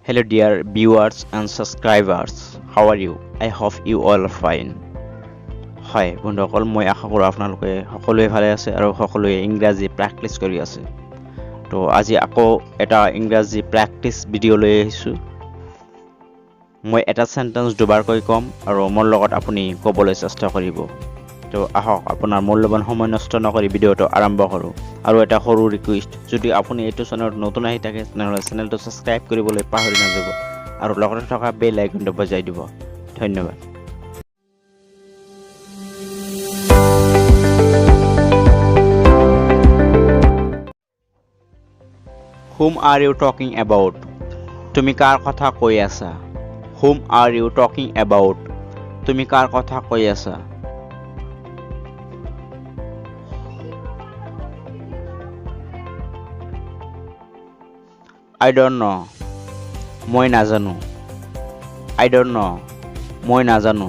Hello, dear viewers and subscribers. How are you? I hope you all are fine. হয় বন্ধুসকল মই আশা কৰোঁ আপোনালোকে সকলোৱে ভালে আছে আৰু সকলোৱে ইংৰাজী প্ৰেক্টিছ কৰি আছে তো আজি আকৌ এটা ইংৰাজী প্ৰেক্টিছ ভিডিঅ' লৈ আহিছোঁ মই এটা সেন্টেন্স দুবাৰকৈ ক'ম আৰু মোৰ লগত আপুনি ক'বলৈ চেষ্টা কৰিব তো আহক আপোনাৰ মূল্যৱান সময় নষ্ট নকৰি ভিডিঅ'টো আৰম্ভ কৰোঁ আৰু এটা সৰু ৰিকুৱেষ্ট যদি আপুনি এইটো চেনেলত নতুন আহি থাকে তেনেহ'লে চেনেলটো ছাবস্ক্ৰাইব কৰিবলৈ পাহৰি নাযাব আৰু লগতে থকা বেল আইকনটো বজাই দিব ধন্যবাদ Whom are you talking about? তুমি কাৰ কথা কৈ আছা? Whom are you talking about? তুমি কাৰ কথা কৈ আছা? I don't know. মই নাজানো. I don't know. মই নাজানো.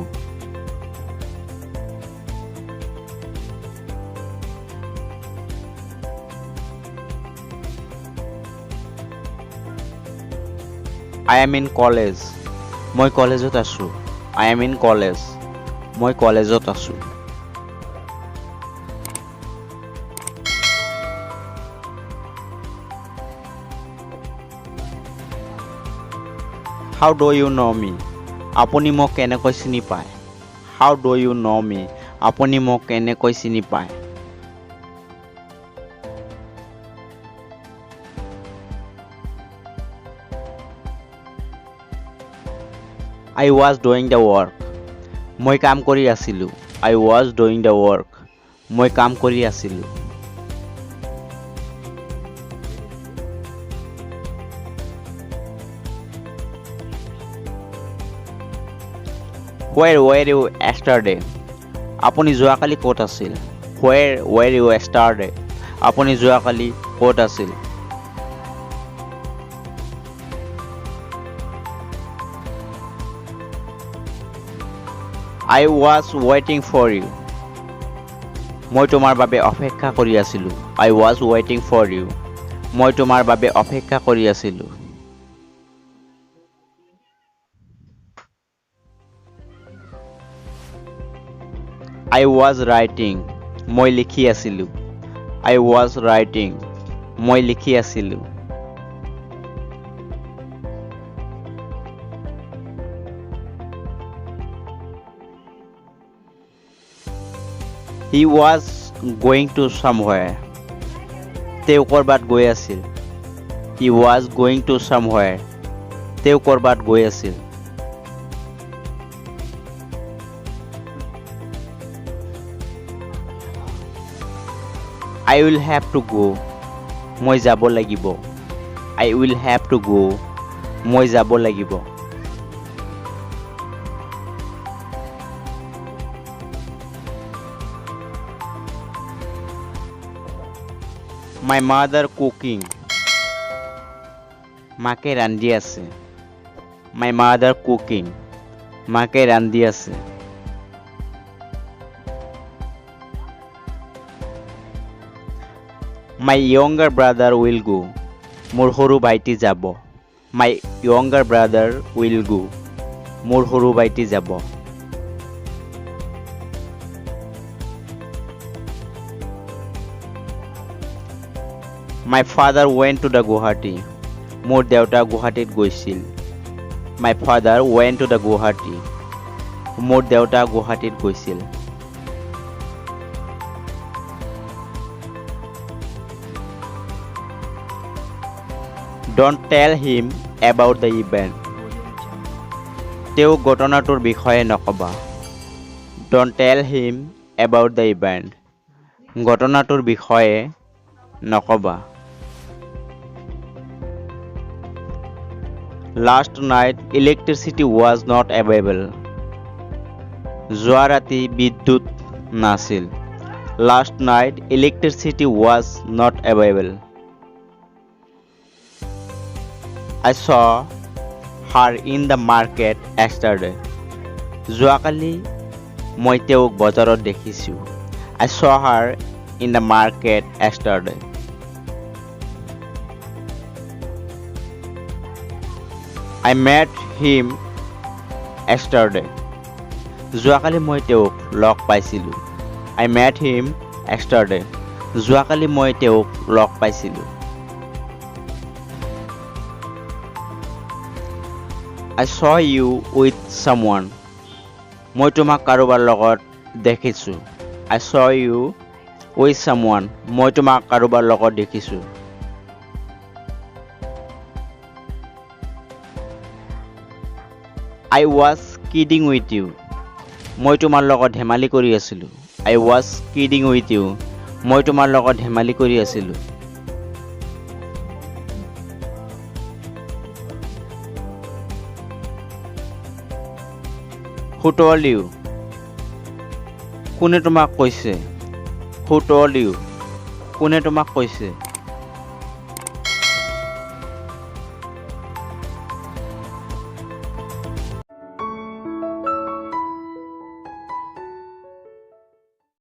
I am in college. মই কলেজত আছো. I am in college. মই কলেজত আছো. How do you know me? আপুনি মোক কেনেকৈ চিনি পায়? How do you know me? আপুনি মোক কেনেকৈ চিনি পায়? I was doing the work. মই কাম কৰি আছিলো. I was doing the work. মই কাম কৰি আছিলো. Where were you yesterday? আপুনি যোৱাকালি ক'ত আছিল? Where were you yesterday? আপুনি যোৱাকালি ক'ত আছিল? I was waiting for you. মই তোমাৰ বাবে অপেক্ষা কৰি আছিলো. I was waiting for you. মই তোমাৰ বাবে অপেক্ষা কৰি আছিলো. I was writing. মই লিখি আছিলো. I was writing. মই লিখি আছিলো. He was going to somewhere. তেওঁ কৰবাত গৈ আছিল. He was going to somewhere. তেওঁ কৰবাত গৈ আছিল. I will have to go. মই যাব লাগিব. I will have to go. মই যাব লাগিব. My mother cooking. মাকে ৰান্ধি আছে. My mother cooking. মাকে ৰান্ধি আছে. My younger brother will go. মোৰ সৰু ভাইটি যাব. My younger brother will go. মোৰ সৰু ভাইটি যাব. My father went to the Guwahati. মোৰ দেউতা গুৱাহাটীত গৈছিল. My father went to the Guwahati. মোৰ দেউতা গুৱাহাটীত গৈছিল. Don't tell him about the event. তেওঁ ঘটনাটোৰ বিষয়ে নকবা. Don't tell him about the event. ঘটনাটোৰ বিষয়ে নকবা. Last night electricity was not available. যোৱা ৰাতি বিদ্যুৎ নাছিল. Last night electricity was not available. I saw her in the market yesterday. যোৱাকালি মই তেওঁক বজাৰত দেখিছোঁ. I saw her in the market yesterday. I met him yesterday. যোৱাকালি মই তেওঁক লগ পাইছিলোঁ. I met him yesterday. যোৱাকালি মই তেওঁক লগ পাইছিলোঁ. I saw you with someone. মই তোমাক কাৰোবাৰ লগত দেখিছোঁ. I saw you with someone. মই তোমাক কাৰোবাৰ লগত দেখিছোঁ. I was kidding with you. মই তোমাৰ লগত ধেমালি কৰি আছিলোঁ. I was kidding with you. মই তোমাৰ লগত ধেমালি কৰি আছিলোঁ. Who told you? কোনে তোমাক কৈছে? Who told you? কোনে তোমাক কৈছে?